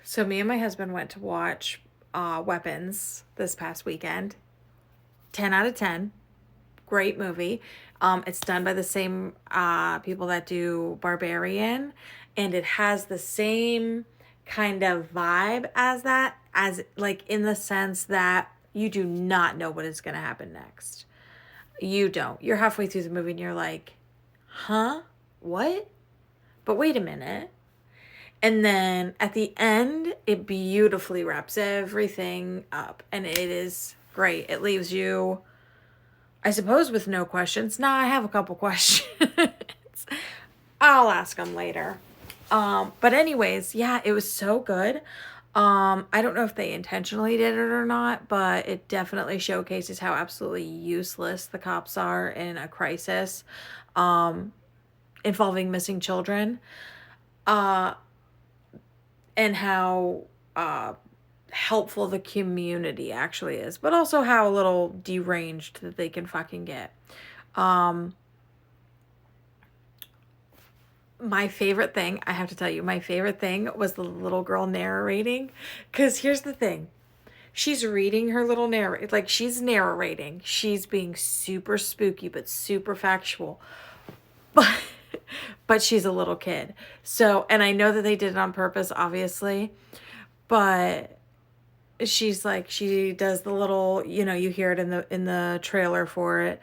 So me and my husband went to watch Weapons this past weekend. 10 out of 10. Great movie. It's done by the same people that do Barbarian, and it has the same kind of vibe as that, as like in the sense that you do not know what is going to happen next. You don't. You're halfway through the movie and you're like, huh? What? But wait a minute. And then at the end, it beautifully wraps everything up. And it is great. It leaves you, I suppose, with no questions. Now I have a couple questions. I'll ask them later. But anyways, yeah, it was so good. I don't know if they intentionally did it or not, but it definitely showcases how absolutely useless the cops are in a crisis involving missing children. Uh, and how helpful the community actually is, but also how little deranged that they can fucking get. My favorite thing, I have to tell you, my favorite thing was the little girl narrating. Because here's the thing, she's reading her little narrate, like she's narrating. She's being super spooky, but super factual. But but she's a little kid. So, and I know that they did it on purpose, obviously, but she's like, she does the little, you hear it in the trailer for it.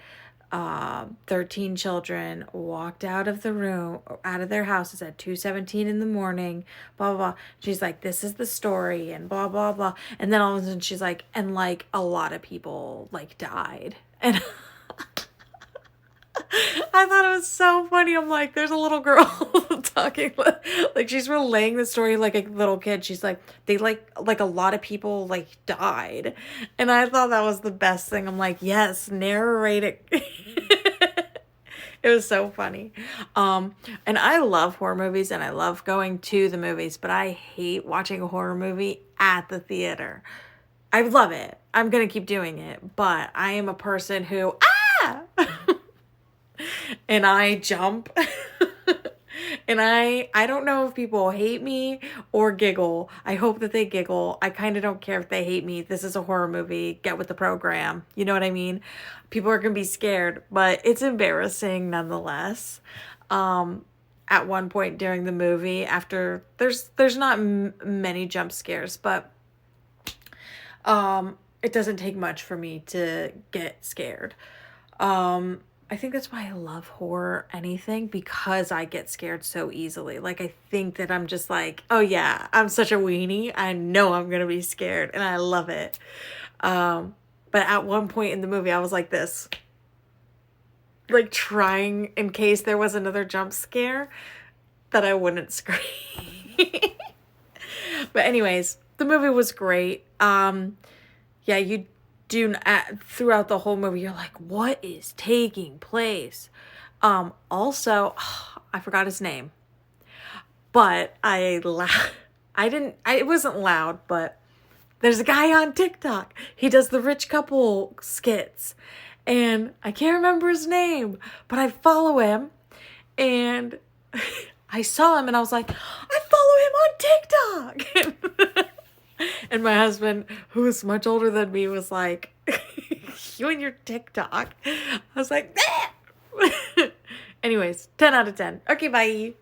13 children walked out of the room, out of their houses at 2:17 in the morning, blah, blah, blah. She's like, this is the story, and blah, blah, blah. And then all of a sudden she's like, and like a lot of people like died. And I thought it was so funny. I'm like, there's a little girl talking like she's relaying the story like a little kid. She's like, they like a lot of people like died. And I thought that was the best thing. I'm like, yes, narrate it. It was so funny. And I love horror movies and I love going to the movies, but I hate watching a horror movie at the theater. I love it. I'm going to keep doing it, but I am a person who, and I jump. And I don't know if people hate me or giggle. I hope that they giggle. I kind of don't care if they hate me. This is a horror movie. Get with the program. You know what I mean? People are going to be scared, but it's embarrassing nonetheless. At one point during the movie, after there's not many jump scares, but it doesn't take much for me to get scared. I think that's why I love horror anything, because I get scared so easily. Like, I think that I'm just like, oh yeah, I'm such a weenie. I know I'm going to be scared and I love it. But at one point in the movie, I was like this, like trying in case there was another jump scare that I wouldn't scream. But anyways, the movie was great. Yeah, you do throughout the whole movie, you're like, what is taking place? Also, I forgot his name, but it wasn't loud, but there's a guy on TikTok. He does the rich couple skits, and I can't remember his name, but I follow him, and I saw him and I was like, I follow him on TikTok. And my husband, who is much older than me, was like, you and your TikTok. I was like, anyways, 10 out of 10. Okay, bye.